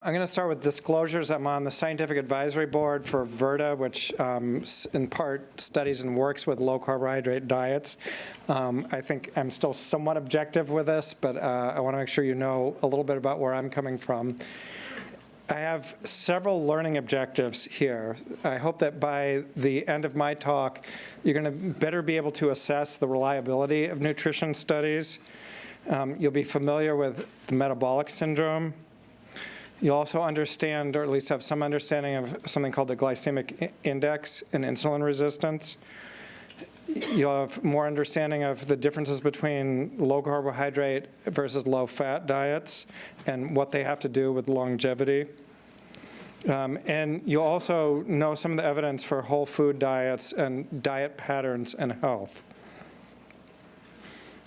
I'm going to start with disclosures. I'm on the Scientific Advisory Board for VERDA, which in part studies and works with low-carbohydrate diets. I think I'm still somewhat objective with this, but I want to make sure you know a little bit about where I'm coming from. I have several learning objectives here. I hope that by the end of my talk, you're going to better be able to assess the reliability of nutrition studies. You'll be familiar with the metabolic syndrome. You'll also understand, or at least have some understanding of something called the glycemic index and insulin resistance. You'll have more understanding of the differences between low carbohydrate versus low fat diets and what they have to do with longevity. And you'll also know some of the evidence for whole food diets and diet patterns and health.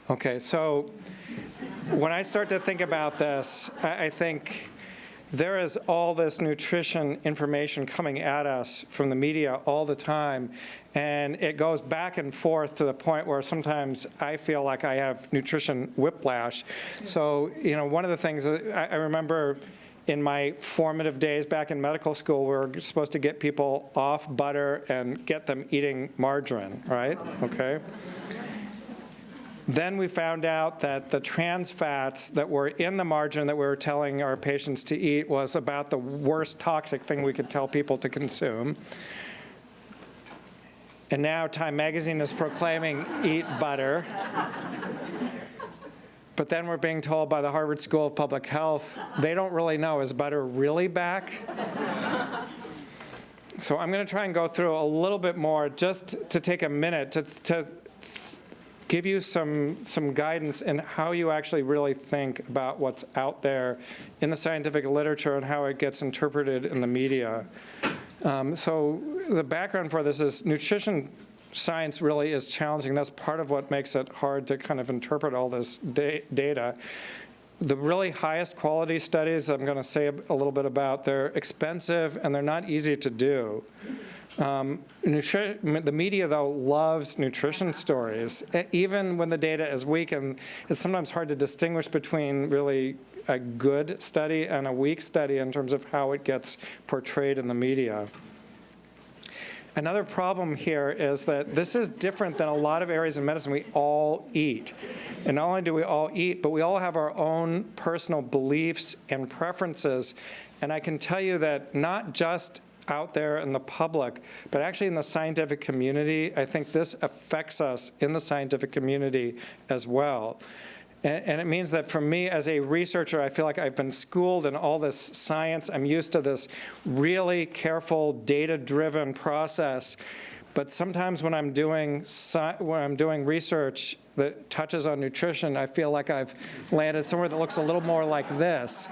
Okay, so when I start to think about this, I think there is all this nutrition information coming at us from the media all the time, and it goes back and forth to the point where sometimes I feel like I have nutrition whiplash. So, you know, one of the things I remember in my formative days back in medical school, we were supposed to get people off butter and get them eating margarine, right? Okay. Then we found out that the trans fats that were in the margarine that we were telling our patients to eat was about the worst toxic thing we could tell people to consume. And now Time Magazine is proclaiming eat butter. But then we're being told by the Harvard School of Public Health, they don't really know, is butter really back? So I'm going to try and go through a little bit more just to take a minute to give you some guidance in how you actually really think about what's out there in the scientific literature and how it gets interpreted in the media. So the background for this is nutrition science really is challenging. That's part of what makes it hard to kind of interpret all this data. The really highest quality studies I'm going to say a little bit about, they're expensive and they're not easy to do. The media, though, loves nutrition stories, even when the data is weak, and it's sometimes hard to distinguish between really a good study and a weak study in terms of how it gets portrayed in the media. Another problem here is that this is different than a lot of areas of medicine. We all eat. And not only do we all eat, but we all have our own personal beliefs and preferences. And I can tell you that not just out there in the public, but actually in the scientific community, I think this affects us in the scientific community as well. And it means that for me as a researcher, I feel like I've been schooled in all this science. I'm used to this really careful, data-driven process. But sometimes when I'm doing research that touches on nutrition, I feel like I've landed somewhere that looks a little more like this.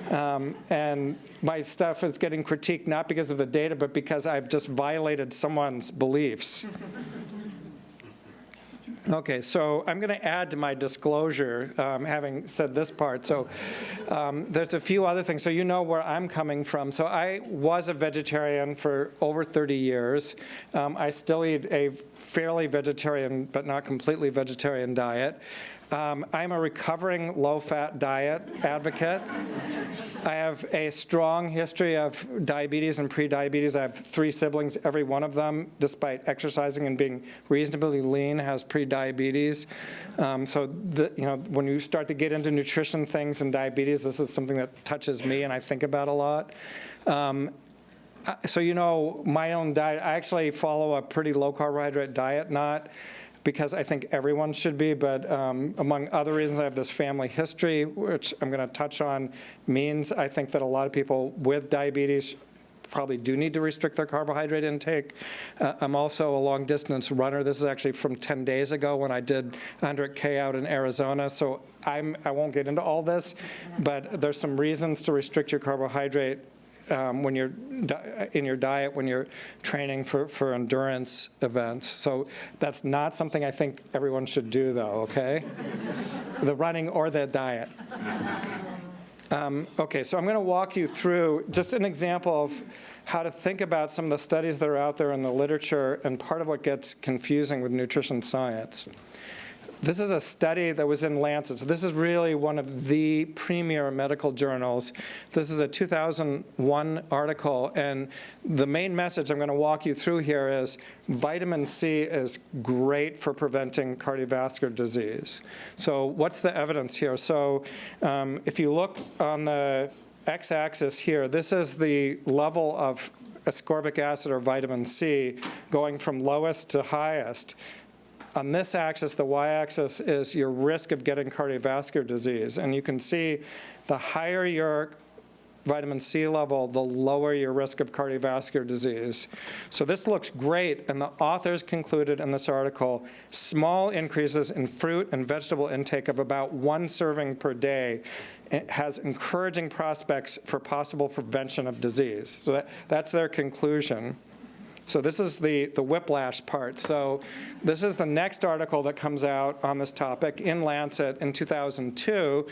And my stuff is getting critiqued not because of the data, but because I've just violated someone's beliefs. Okay, so I'm going to add to my disclosure, having said this part. So there's a few other things. So you know where I'm coming from. So I was a vegetarian for over 30 years. I still eat a fairly vegetarian, but not completely vegetarian diet. I'm a recovering low-fat diet advocate. I have a strong history of diabetes and prediabetes. I have 3 siblings. Every one of them, despite exercising and being reasonably lean, has prediabetes. So when you start to get into nutrition things and diabetes, this is something that touches me and I think about a lot. So you know my own diet, I actually follow a pretty low-carbohydrate diet, not because I think everyone should be, but among other reasons, I have this family history, which I'm going to touch on, means I think that a lot of people with diabetes probably do need to restrict their carbohydrate intake. I'm also a long-distance runner. This is actually from 10 days ago when I did 100K out in Arizona, so I won't get into all this, but there's some reasons to restrict your carbohydrate when you're in your diet, when you're training for endurance events. So that's not something I think everyone should do, though, okay? The running or the diet. Okay, so I'm going to walk you through just an example of how to think about some of the studies that are out there in the literature and part of what gets confusing with nutrition science. This is a study that was in Lancet. So this is really one of the premier medical journals. This is a 2001 article, and the main message I'm going to walk you through here is vitamin C is great for preventing cardiovascular disease. So what's the evidence here? So if you look on the x-axis here, this is the level of ascorbic acid or vitamin C going from lowest to highest. On this axis, the y-axis, is your risk of getting cardiovascular disease. And you can see the higher your vitamin C level, the lower your risk of cardiovascular disease. So this looks great, and the authors concluded in this article, small increases in fruit and vegetable intake of about 1 serving per day has encouraging prospects for possible prevention of disease. So that's their conclusion. So this is the whiplash part. So this is the next article that comes out on this topic in Lancet in 2002,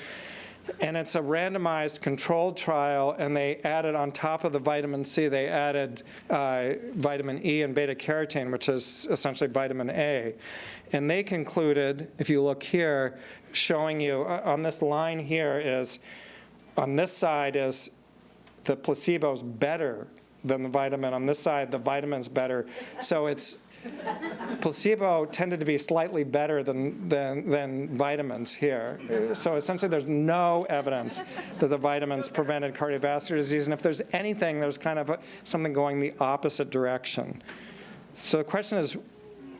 and it's a randomized controlled trial, and they added on top of the vitamin C, they added vitamin E and beta-carotene, which is essentially vitamin A. And they concluded, if you look here, showing you on this line here is, on this side is the placebo's better than the vitamin. On this side, the vitamin's better. So it's placebo tended to be slightly better than vitamins here. So essentially, there's no evidence that the vitamins prevented cardiovascular disease. And if there's anything, there's kind of something going the opposite direction. So the question is,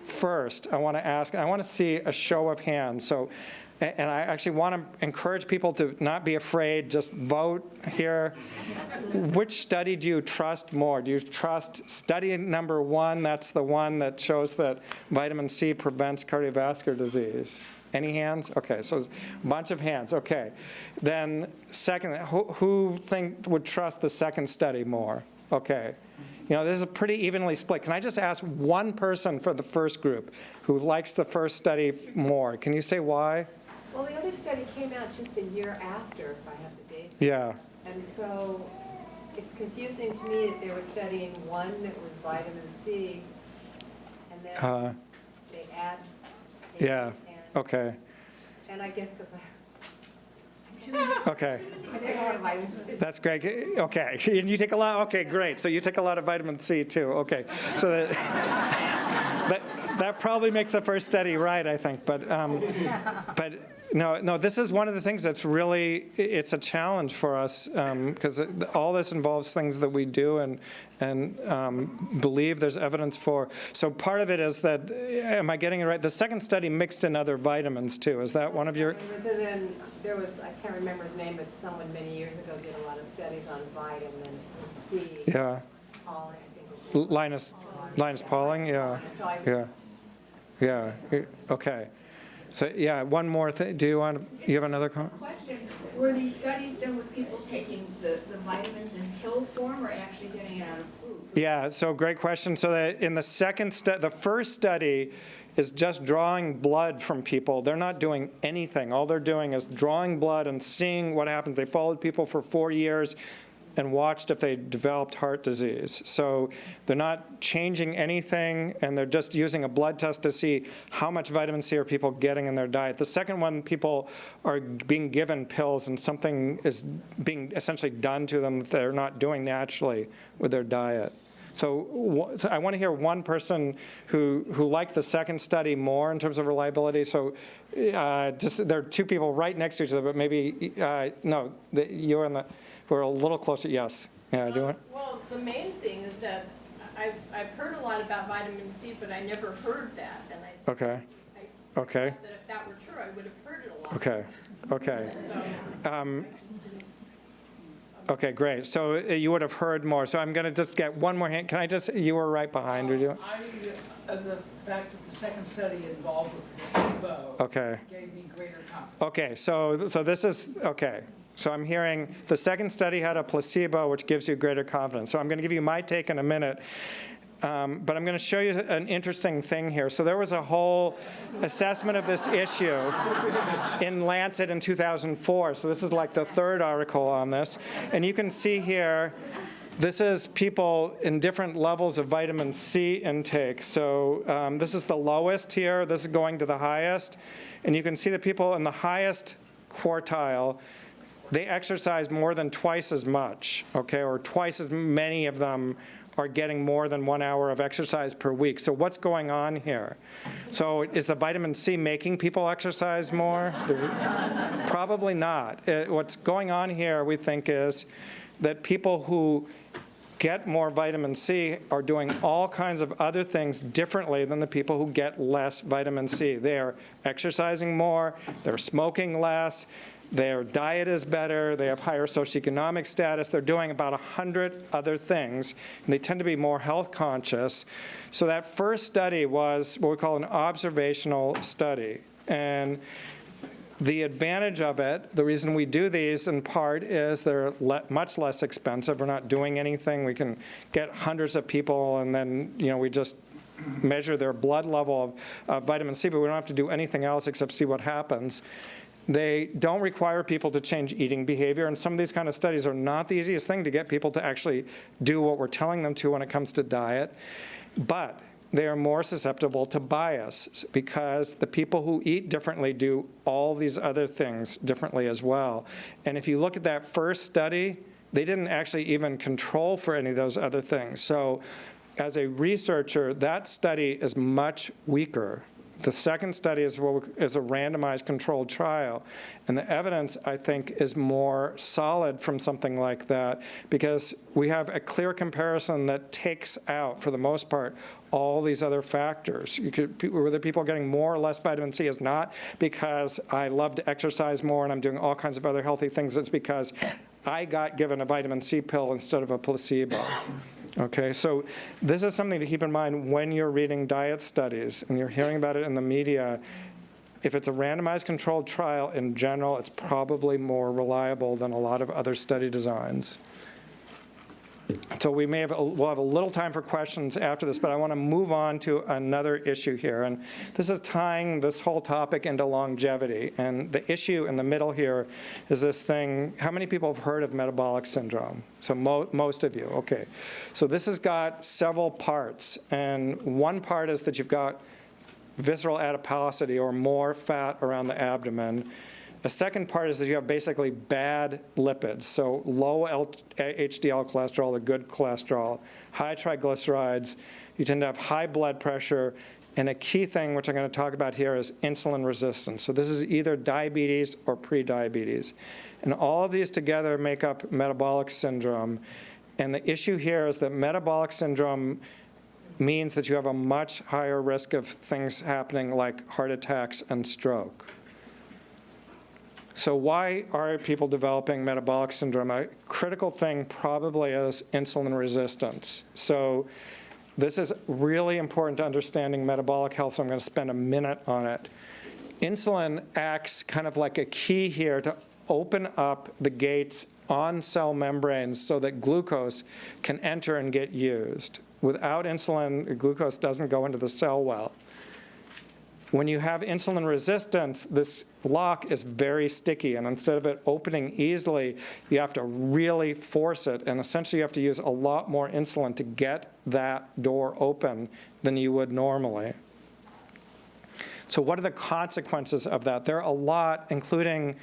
first, I want to see a show of hands. So, and I actually want to encourage people to not be afraid, just vote here. Which study do you trust more? Do you trust study number 1, that's the one that shows that vitamin C prevents cardiovascular disease? Any hands? Okay, so a bunch of hands, okay. Then second, who would trust the second study more? Okay. You know, this is a pretty evenly split. Can I just ask one person for the first group who likes the first study more? Can you say why? Well, the other study came out just a year after, if I have the dates. Yeah. And so it's confusing to me that they were studying one that was vitamin C, and then they add. Yeah, okay. And I guess because Okay. I take a lot of vitamin C. That's great. Okay. And you take a lot? Okay, great. So you take a lot of vitamin C too. Okay. So that probably makes the first study right, I think. But no, this is one of the things that's really, it's a challenge for us because all this involves things that we do and believe there's evidence for. So part of it is that, am I getting it right? The second study mixed in other vitamins too. Is that one of your? There was, I can't remember his name, but someone many years ago did a lot of studies on vitamin C. Yeah. Pauling, I think. Linus Pauling, yeah. Yeah. Okay. So, yeah, one more thing. You have another comment? Question, were these studies done with people taking the vitamins in pill form or actually getting it out of food? Yeah, so great question. So in the the first study is just drawing blood from people. They're not doing anything. All they're doing is drawing blood and seeing what happens. They followed people for 4 years and watched if they developed heart disease. So they're not changing anything, and they're just using a blood test to see how much vitamin C are people getting in their diet. The second one, people are being given pills, and something is being essentially done to them that they're not doing naturally with their diet. So I want to hear one person who liked the second study more in terms of reliability. So there are two people right next to each other, but maybe, no, you're in the, we're a little closer. Yes. Yeah, do you want? Well, the main thing is that I've heard a lot about vitamin C, but I never heard that. And I okay. I okay. thought that if that were true, I would have heard it a lot. Okay. Okay. So, okay, great. So you would have heard more. So I'm going to just get one more hand. Can I just, you were right behind. The fact that the second study involved with placebo gave me greater confidence. Okay, so this is, okay. So I'm hearing the second study had a placebo, which gives you greater confidence. So I'm going to give you my take in a minute. But I'm going to show you an interesting thing here. So there was a whole assessment of this issue in Lancet in 2004. So this is like the third article on this. And you can see here This is people in different levels of vitamin C intake. So this is the lowest here. This is going to the highest. And you can see that people in the highest quartile, they exercise more than twice as much, okay, or twice as many of them are getting more than 1 hour of exercise per week. So what's going on here? So is the vitamin C making people exercise more? Probably not. What's going on here, we think, is that people who get more vitamin C are doing all kinds of other things differently than the people who get less vitamin C. They're exercising more, they're smoking less, their diet is better, they have higher socioeconomic status, they're doing about 100 other things, and they tend to be more health conscious. So that first study was what we call an observational study. And the advantage of it, the reason we do these in part is they're much less expensive. We're not doing anything. We can get hundreds of people and then, we just measure their blood level of vitamin C, but we don't have to do anything else except see what happens. They don't require people to change eating behavior, and some of these kind of studies are not the easiest thing to get people to actually do what we're telling them to when it comes to diet. But they are more susceptible to bias because the people who eat differently do all these other things differently as well. And if you look at that first study, they didn't actually even control for any of those other things. So as a researcher, that study is much weaker. The second study is a randomized controlled trial, and the evidence, I think, is more solid from something like that because we have a clear comparison that takes out, for the most part, all these other factors. Whether people are getting more or less vitamin C is not because I love to exercise more and I'm doing all kinds of other healthy things. It's because I got given a vitamin C pill instead of a placebo. Okay, so this is something to keep in mind when you're reading diet studies and you're hearing about it in the media. If it's a randomized controlled trial in general, it's probably more reliable than a lot of other study designs. So we'll have a little time for questions after this, but I want to move on to another issue here. And this is tying this whole topic into longevity. And the issue in the middle here is this thing, how many people have heard of metabolic syndrome? So most of you, okay. So this has got several parts. And one part is that you've got visceral adiposity or more fat around the abdomen. The second part is that you have basically bad lipids, so low HDL cholesterol, the good cholesterol, high triglycerides. You tend to have high blood pressure, and a key thing, which I'm going to talk about here, is insulin resistance. So this is either diabetes or prediabetes. And all of these together make up metabolic syndrome. And the issue here is that metabolic syndrome means that you have a much higher risk of things happening like heart attacks and stroke. So why are people developing metabolic syndrome? A critical thing probably is insulin resistance. So this is really important to understanding metabolic health, so I'm going to spend a minute on it. Insulin acts kind of like a key here to open up the gates on cell membranes so that glucose can enter and get used. Without insulin, glucose doesn't go into the cell well. When you have insulin resistance, this lock is very sticky, and instead of it opening easily, you have to really force it, and essentially you have to use a lot more insulin to get that door open than you would normally. So what are the consequences of that? There are a lot, including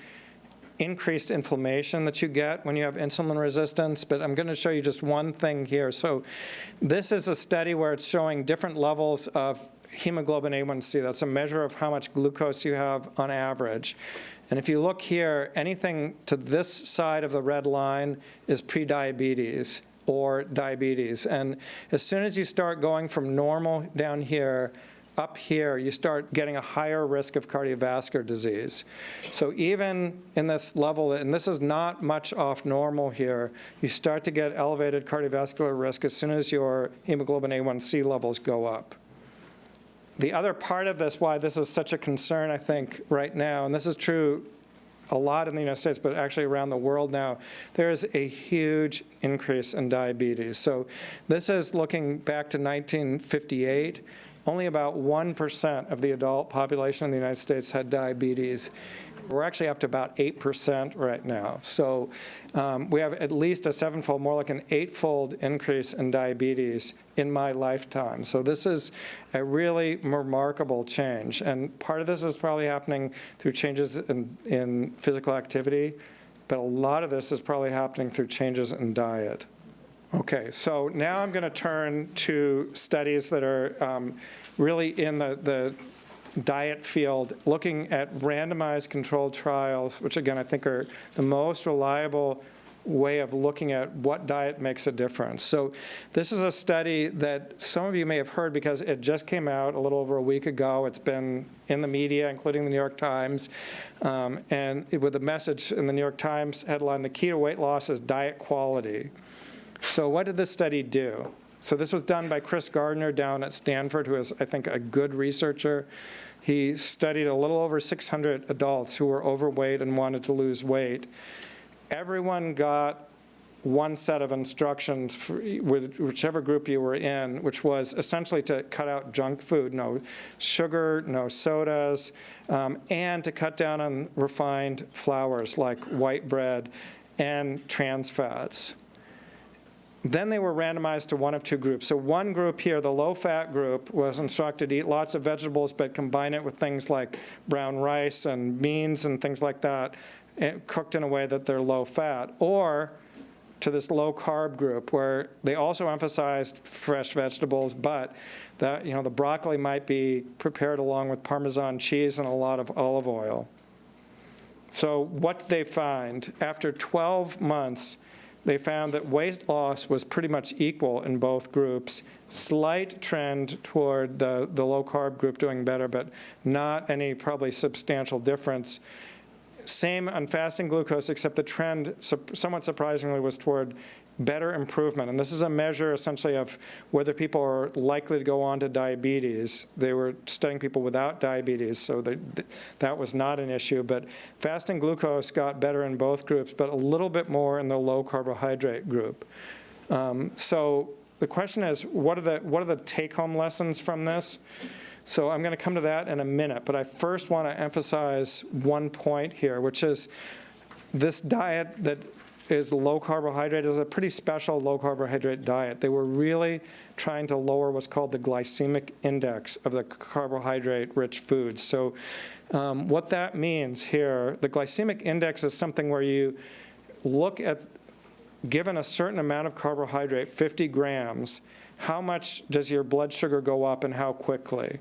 increased inflammation that you get when you have insulin resistance, but I'm going to show you just one thing here. So this is a study where it's showing different levels of hemoglobin A1C. That's a measure of how much glucose you have on average. And if you look here, anything to this side of the red line is prediabetes or diabetes. And as soon as you start going from normal down here, up here, you start getting a higher risk of cardiovascular disease. So even in this level, and this is not much off normal here, you start to get elevated cardiovascular risk as soon as your hemoglobin A1C levels go up. The other part of this, why this is such a concern, I think, right now, and this is true a lot in the United States, but actually around the world now, there is a huge increase in diabetes. So this is looking back to 1958. Only about 1% of the adult population in the United States had diabetes. We're actually up to about 8% right now. So we have at least a 7-fold, more like an 8-fold increase in diabetes in my lifetime. So this is a really remarkable change. And part of this is probably happening through changes in physical activity, but a lot of this is probably happening through changes in diet. Okay, so now I'm going to turn to studies that are really in the diet field, looking at randomized controlled trials, which again I think are the most reliable way of looking at what diet makes a difference. So this is a study that some of you may have heard because it just came out a little over a week ago. It's been in the media, including the New York Times, and with a message in the New York Times headline, "The key to weight loss is diet quality." So what did this study do? So this was done by Chris Gardner down at Stanford, who is, I think, a good researcher. He studied a little over 600 adults who were overweight and wanted to lose weight. Everyone got one set of instructions with whichever group you were in, which was essentially to cut out junk food, no sugar, no sodas, and to cut down on refined flours like white bread and trans fats. Then they were randomized to one of two groups. So one group here, the low-fat group, was instructed to eat lots of vegetables, but combine it with things like brown rice and beans and things like that, cooked in a way that they're low-fat. Or to this low-carb group, where they also emphasized fresh vegetables, but that, the broccoli might be prepared along with Parmesan cheese and a lot of olive oil. So what did they find? After 12 months, they found that weight loss was pretty much equal in both groups. Slight trend toward the low-carb group doing better, but not any probably substantial difference. Same on fasting glucose, except the trend, somewhat surprisingly, was toward better improvement. And this is a measure essentially of whether people are likely to go on to diabetes. They were studying people without diabetes, so that was not an issue. But fasting glucose got better in both groups, but a little bit more in the low carbohydrate group. So the question is, what are the take-home lessons from this? So I'm going to come to that in a minute, but I first want to emphasize one point here, which is this diet that is low carbohydrate is a pretty special low carbohydrate diet. They were really trying to lower what's called the glycemic index of the carbohydrate-rich foods. So what that means here, the glycemic index is something where you look at, given a certain amount of carbohydrate, 50 grams, how much does your blood sugar go up and how quickly?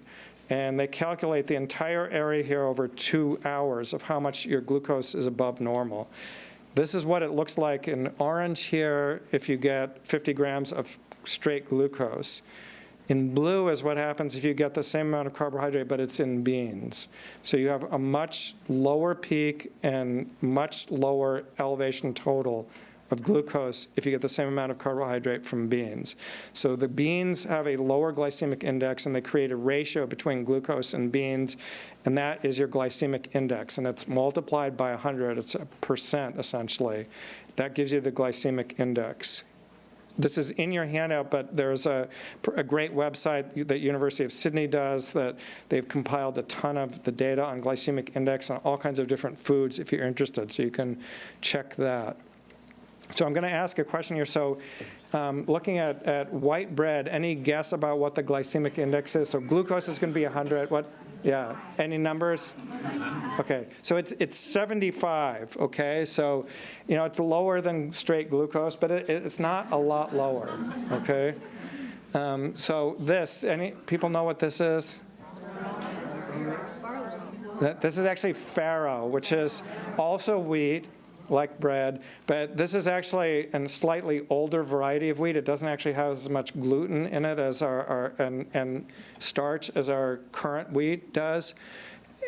And they calculate the entire area here over 2 hours of how much your glucose is above normal. This is what it looks like in orange here if you get 50 grams of straight glucose. In blue is what happens if you get the same amount of carbohydrate, but it's in beans. So you have a much lower peak and much lower elevation total of glucose if you get the same amount of carbohydrate from beans. So the beans have a lower glycemic index, and they create a ratio between glucose and beans, and that is your glycemic index, and it's multiplied by 100. It's a percent, essentially. That gives you the glycemic index. This is in your handout, but there's a great website that University of Sydney does that they've compiled a ton of the data on glycemic index on all kinds of different foods if you're interested, so you can check that. So I'm going to ask a question here. So looking at white bread, any guess about what the glycemic index is? So glucose is going to be 100. What? Yeah. Any numbers? Okay. So it's 75. Okay. So, it's lower than straight glucose, but it's not a lot lower. Okay. So any people know what this is? This is actually farro, which is also wheat, like bread, but this is actually a slightly older variety of wheat. It doesn't actually have as much gluten in it as and starch as our current wheat does,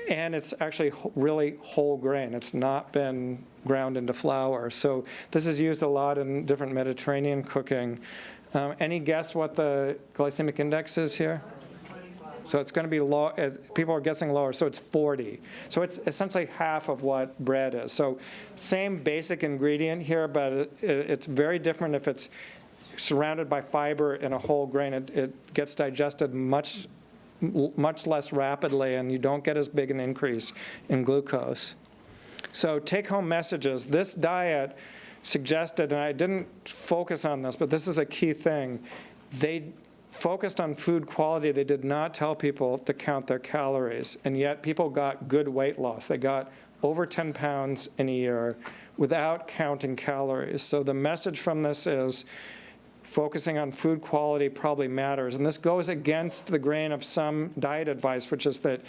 and it's actually really whole grain. It's not been ground into flour. So this is used a lot in different Mediterranean cooking. Any guess what the glycemic index is here? So it's going to be low. People are guessing lower, so it's 40. So it's essentially half of what bread is. So same basic ingredient here, but it's very different if it's surrounded by fiber in a whole grain. It gets digested much less rapidly, and you don't get as big an increase in glucose. So take-home messages. This diet suggested, and I didn't focus on this, but this is a key thing. They focused on food quality. They did not tell people to count their calories, and yet people got good weight loss. They got over 10 pounds in a year without counting calories. So the message from this is focusing on food quality probably matters. And this goes against the grain of some diet advice, which is that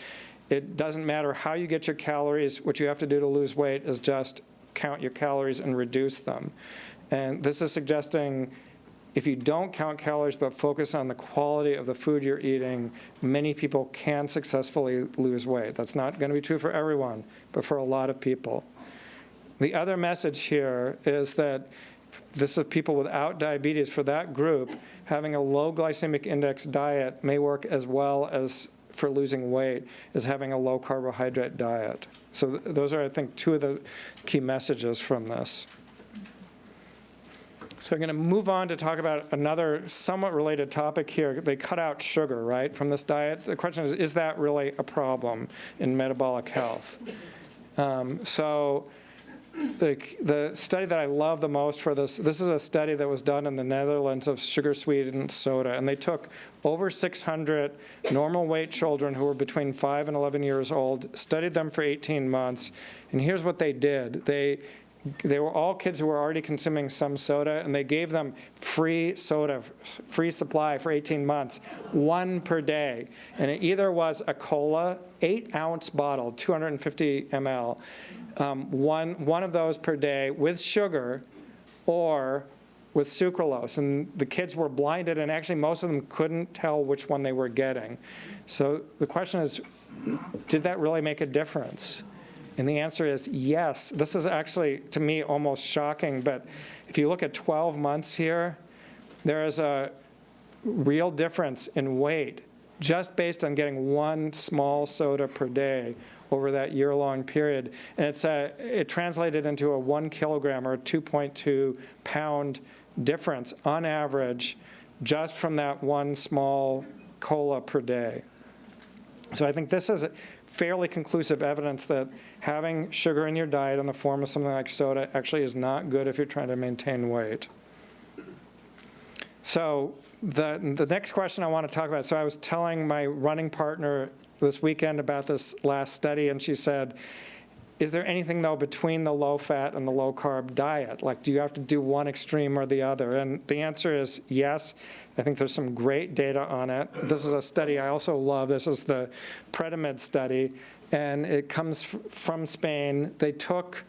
it doesn't matter how you get your calories. What you have to do to lose weight is just count your calories and reduce them. And this is suggesting if you don't count calories but focus on the quality of the food you're eating, many people can successfully lose weight. That's not going to be true for everyone, but for a lot of people. The other message here is that this is people without diabetes. For that group, having a low glycemic index diet may work as well as for losing weight as having a low carbohydrate diet. So those are, I think, two of the key messages from this. So I'm going to move on to talk about another somewhat related topic here. They cut out sugar, right, from this diet. The question is that really a problem in metabolic health? So the study that I love the most for this is a study that was done in the Netherlands of sugar-sweetened soda. And they took over 600 normal weight children who were between 5 and 11 years old, studied them for 18 months. And here's what they did. They were all kids who were already consuming some soda, and they gave them free soda, free supply for 18 months, one per day. And it either was a cola, 8-ounce bottle, 250 ml, one of those per day with sugar or with sucralose. And the kids were blinded, and actually most of them couldn't tell which one they were getting. So the question is, did that really make a difference? And the answer is yes. This is actually, to me, almost shocking. But if you look at 12 months here, there is a real difference in weight just based on getting one small soda per day over that year-long period. And it translated into a 1 kilogram or 2.2 pound difference on average just from that one small cola per day. So I think this is fairly conclusive evidence that having sugar in your diet in the form of something like soda actually is not good if you're trying to maintain weight. So the next question I want to talk about, so I was telling my running partner this weekend about this last study, and she said, is there anything, though, between the low-fat and the low-carb diet? Like, do you have to do one extreme or the other? And the answer is yes. I think there's some great data on it. This is a study I also love. This is the Predimid study, and it comes from Spain. They took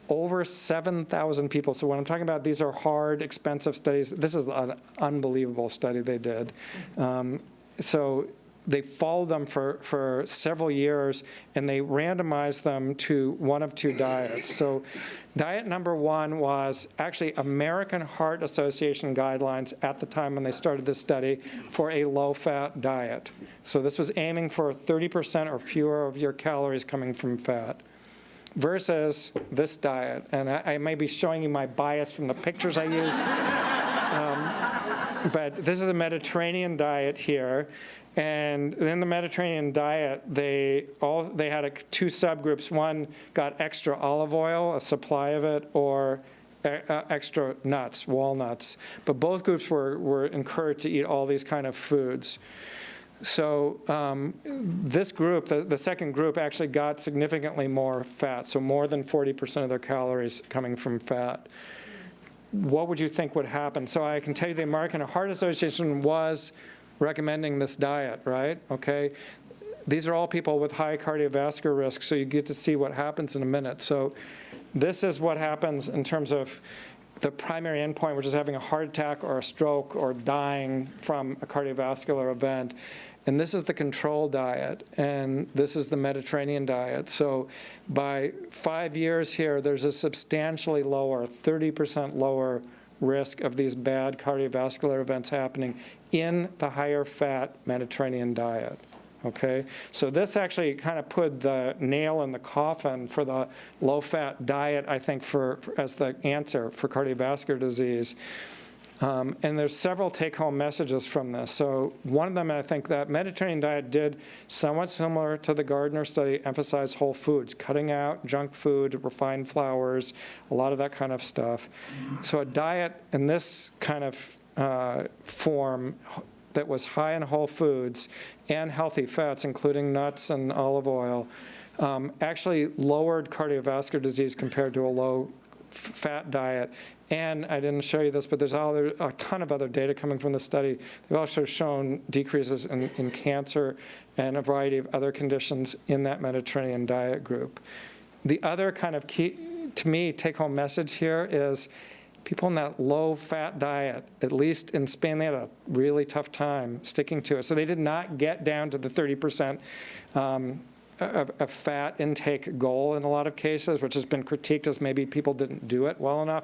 over 7,000 people. So when I'm talking about these are hard, expensive studies, this is an unbelievable study they did. So they followed them for several years, and they randomized them to one of two diets. So diet number one was actually American Heart Association guidelines at the time when they started this study for a low-fat diet. So this was aiming for 30% or fewer of your calories coming from fat versus this diet. And I may be showing you my bias from the pictures I used. But this is a Mediterranean diet here. And in the Mediterranean diet, they had two subgroups. One got extra olive oil, a supply of it, or extra nuts, walnuts. But both groups were encouraged to eat all these kind of foods. So this group, the second group, actually got significantly more fat, so more than 40% of their calories coming from fat. What would you think would happen? So I can tell you the American Heart Association was recommending this diet, right? Okay. These are all people with high cardiovascular risk, so you get to see what happens in a minute. So this is what happens in terms of the primary endpoint, which is having a heart attack or a stroke or dying from a cardiovascular event. And this is the control diet, and this is the Mediterranean diet. So by 5 years here, there's a substantially lower, 30% lower risk of these bad cardiovascular events happening in the higher fat Mediterranean diet. Okay, so this actually kind of put the nail in the coffin for the low-fat diet, I think, as the answer for cardiovascular disease. And there's several take-home messages from this. So one of them, I think that Mediterranean diet did somewhat similar to the Gardner study, emphasize whole foods, cutting out junk food, refined flours, a lot of that kind of stuff. So a diet in this kind of form that was high in whole foods and healthy fats, including nuts and olive oil, actually lowered cardiovascular disease compared to a low-fat diet. And I didn't show you this, but there's a ton of other data coming from the study. They've also shown decreases in cancer and a variety of other conditions in that Mediterranean diet group. The other kind of key, to me, take-home message here is people in that low-fat diet, at least in Spain, they had a really tough time sticking to it. So they did not get down to the 30% a fat intake goal in a lot of cases, which has been critiqued as maybe people didn't do it well enough.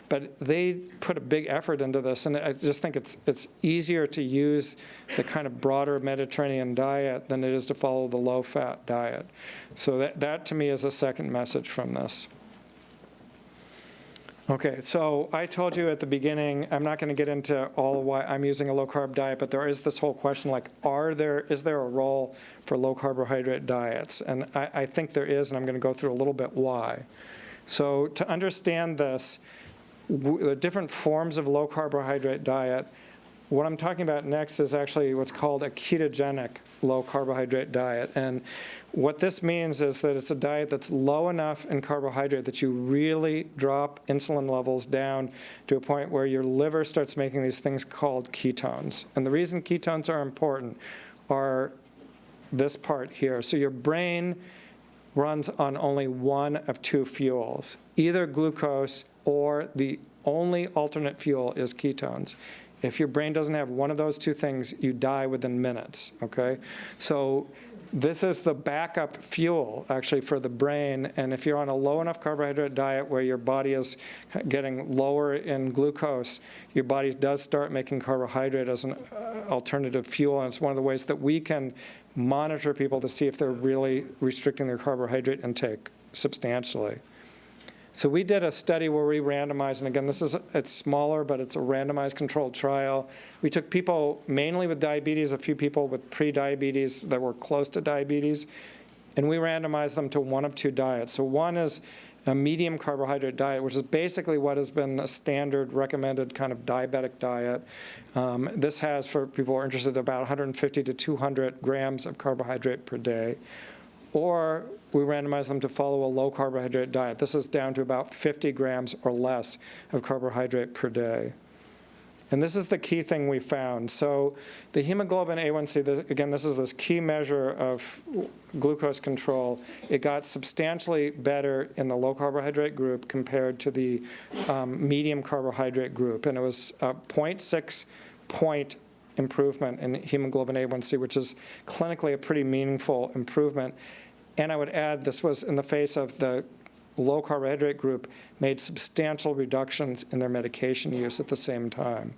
But they put a big effort into this, and I just think it's easier to use the kind of broader Mediterranean diet than it is to follow the low-fat diet. So that to me is a second message from this. Okay, so I told you at the beginning, I'm not going to get into all of why I'm using a low-carb diet, but there is this whole question like, is there a role for low-carbohydrate diets? And I think there is, and I'm going to go through a little bit why. So to understand this, the different forms of low-carbohydrate diet, what I'm talking about next is actually what's called a ketogenic low-carbohydrate diet. And what this means is that it's a diet that's low enough in carbohydrate that you really drop insulin levels down to a point where your liver starts making these things called ketones. And the reason ketones are important are this part here. So your brain runs on only one of two fuels, either glucose or the only alternate fuel is ketones. If your brain doesn't have one of those two things, you die within minutes, okay? So this is the backup fuel, actually, for the brain. And if you're on a low enough carbohydrate diet where your body is getting lower in glucose, your body does start making carbohydrate as an alternative fuel. And it's one of the ways that we can monitor people to see if they're really restricting their carbohydrate intake substantially. So we did a study where we randomized, and again, it's smaller, but it's a randomized controlled trial. We took people mainly with diabetes, a few people with pre-diabetes that were close to diabetes, and we randomized them to one of two diets. So one is a medium carbohydrate diet, which is basically what has been a standard recommended kind of diabetic diet. This has, for people who are interested, about 150 to 200 grams of carbohydrate per day. Or we randomize them to follow a low-carbohydrate diet. This is down to about 50 grams or less of carbohydrate per day. And this is the key thing we found. So the hemoglobin A1C, again, this is this key measure of glucose control. It got substantially better in the low-carbohydrate group compared to the medium carbohydrate group. And it was a 0.6 point improvement in hemoglobin A1C, which is clinically a pretty meaningful improvement. And I would add, this was in the face of the low carbohydrate group made substantial reductions in their medication use at the same time.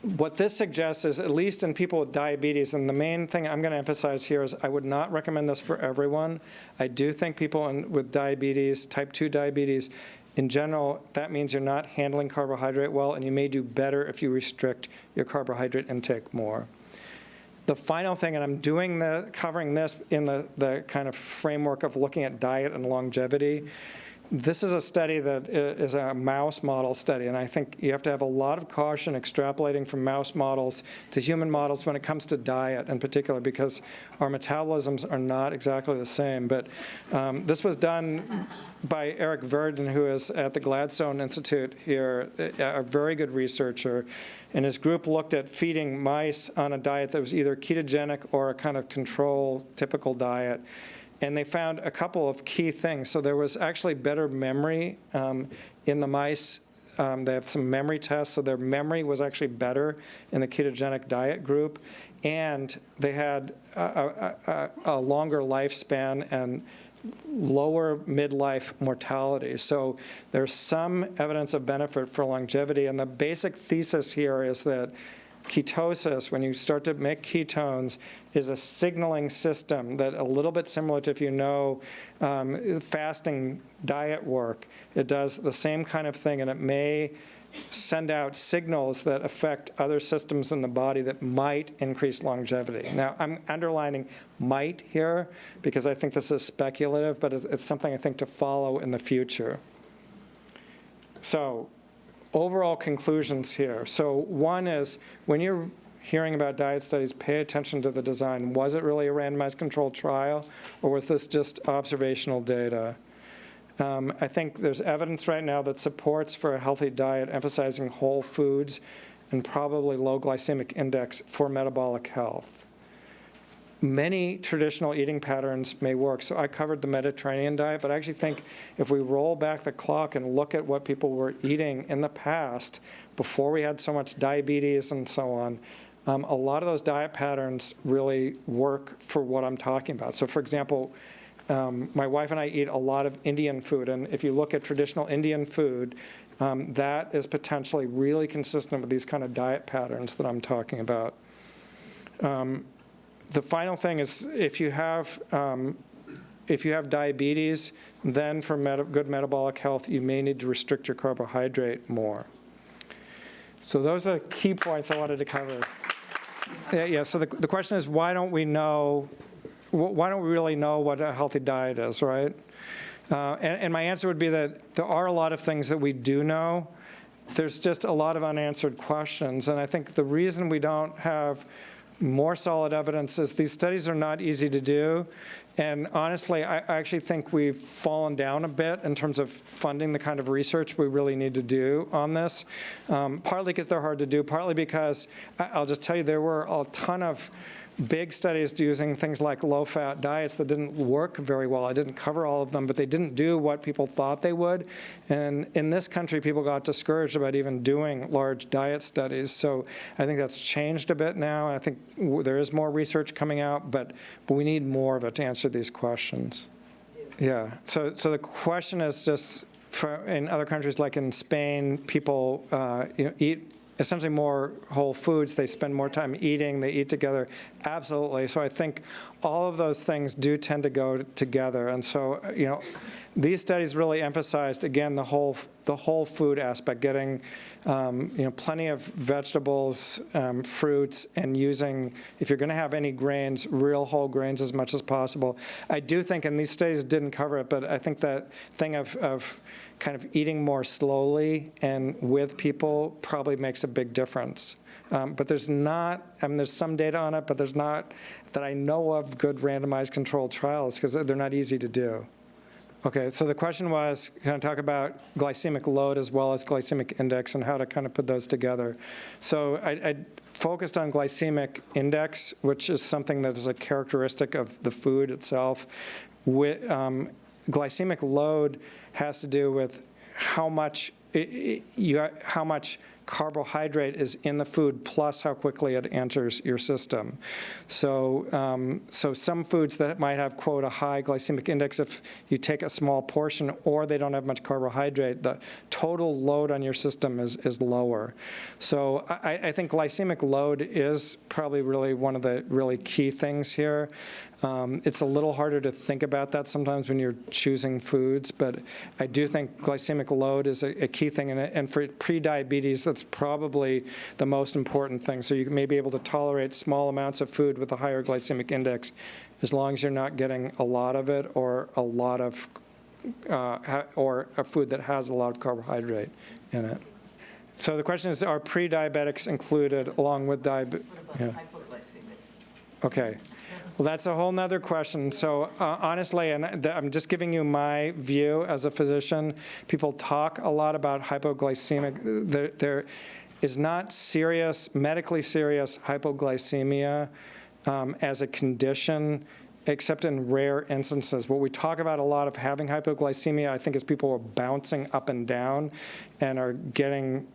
What this suggests is, at least in people with diabetes, and the main thing I'm going to emphasize here is I would not recommend this for everyone. I do think people with diabetes, type 2 diabetes, in general, that means you're not handling carbohydrate well, and you may do better if you restrict your carbohydrate intake more. The final thing, and I'm covering this in the kind of framework of looking at diet and longevity. This is a study that is a mouse model study, and I think you have to have a lot of caution extrapolating from mouse models to human models when it comes to diet in particular, because our metabolisms are not exactly the same. But this was done by Eric Verdin, who is at the Gladstone Institute here, a very good researcher. And his group looked at feeding mice on a diet that was either ketogenic or a kind of control typical diet. And they found a couple of key things. So there was actually better memory in the mice. They have some memory tests, so their memory was actually better in the ketogenic diet group. And they had a longer lifespan and lower midlife mortality. So there's some evidence of benefit for longevity. And the basic thesis here is that ketosis, when you start to make ketones, is a signaling system that a little bit similar to, if you know, fasting diet work. It does the same kind of thing, and it may send out signals that affect other systems in the body that might increase longevity. Now, I'm underlining might here because I think this is speculative, but it's something I think to follow in the future. So, overall conclusions here. So one is, when you're hearing about diet studies, pay attention to the design. Was it really a randomized controlled trial, or was this just observational data? I think there's evidence right now that supports for a healthy diet emphasizing whole foods and probably low glycemic index for metabolic health. Many traditional eating patterns may work. So I covered the Mediterranean diet, but I actually think if we roll back the clock and look at what people were eating in the past, before we had so much diabetes and so on, a lot of those diet patterns really work for what I'm talking about. So for example, my wife and I eat a lot of Indian food, and if you look at traditional Indian food, that is potentially really consistent with these kind of diet patterns that I'm talking about. The final thing is, if you have diabetes, then for good metabolic health, you may need to restrict your carbohydrate more. So those are the key points I wanted to cover. Yeah, so the question is, why don't we really know what a healthy diet is, right? And my answer would be that there are a lot of things that we do know. There's just a lot of unanswered questions. And I think the reason we don't have more solid evidence is these studies are not easy to do. And honestly, I actually think we've fallen down a bit in terms of funding the kind of research we really need to do on this. Partly because they're hard to do, partly because, I'll just tell you, there were a ton of big studies using things like low-fat diets that didn't work very well. I didn't cover all of them, but they didn't do what people thought they would. And in this country, people got discouraged about even doing large diet studies. So I think that's changed a bit now. I think there is more research coming out, but we need more of it to answer these questions. Yeah, so the question is just, in other countries like in Spain, people eat essentially more whole foods. They spend more time eating. They eat together. Absolutely. So I think all of those things do tend to go together. And so, these studies really emphasized, again, the whole food aspect, getting, plenty of vegetables, fruits, and using, if you're going to have any grains, real whole grains as much as possible. I do think, and these studies didn't cover it, but I think that thing of kind of eating more slowly and with people probably makes a big difference. But there's not, there's some data on it, but there's not, that I know of, good randomized controlled trials because they're not easy to do. Okay, so the question was, can I talk about glycemic load as well as glycemic index and how to kind of put those together? So I focused on glycemic index, which is something that is a characteristic of the food itself. Glycemic load has to do with how much carbohydrate is in the food plus how quickly it enters your system. So some foods that might have, quote, a high glycemic index, if you take a small portion or they don't have much carbohydrate, the total load on your system is lower. So I think glycemic load is probably really one of the really key things here. It's a little harder to think about that sometimes when you're choosing foods, but I do think glycemic load is a key thing, and for pre-diabetes, that's probably the most important thing. So you may be able to tolerate small amounts of food with a higher glycemic index, as long as you're not getting a lot of it or a lot of, or a food that has a lot of carbohydrate in it. So the question is, are pre-diabetics included along with diabetes? Yeah. Okay. Well, that's a whole nother question. So honestly, and I'm just giving you my view as a physician, people talk a lot about hypoglycemic. There is not serious, medically serious hypoglycemia as a condition, except in rare instances. What we talk about a lot of having hypoglycemia, I think, is people are bouncing up and down and are getting,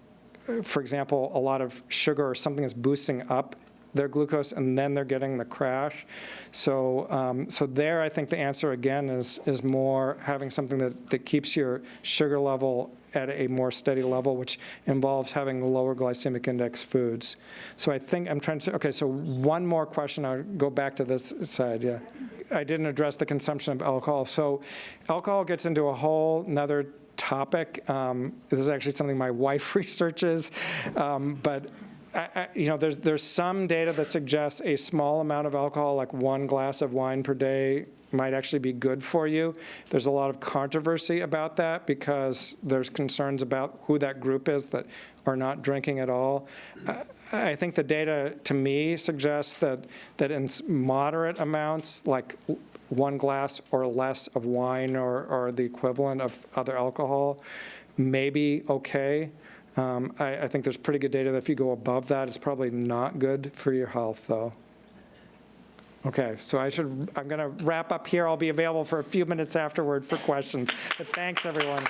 for example, a lot of sugar or something is boosting up their glucose, and then they're getting the crash. So there, I think the answer again is more having something that keeps your sugar level at a more steady level, which involves having lower glycemic index foods. So I think I'm trying to, okay, so one more question, I'll go back to this side, yeah. I didn't address the consumption of alcohol. So alcohol gets into a whole another topic. This is actually something my wife researches, but there's some data that suggests a small amount of alcohol, like 1 glass of wine per day, might actually be good for you. There's a lot of controversy about that because there's concerns about who that group is that are not drinking at all. I think the data, to me, suggests that in moderate amounts, like 1 glass or less of wine or the equivalent of other alcohol, may be okay. I think there's pretty good data that if you go above that, it's probably not good for your health, though. Okay, so I'm going to wrap up here. I'll be available for a few minutes afterward for questions. But thanks, everyone.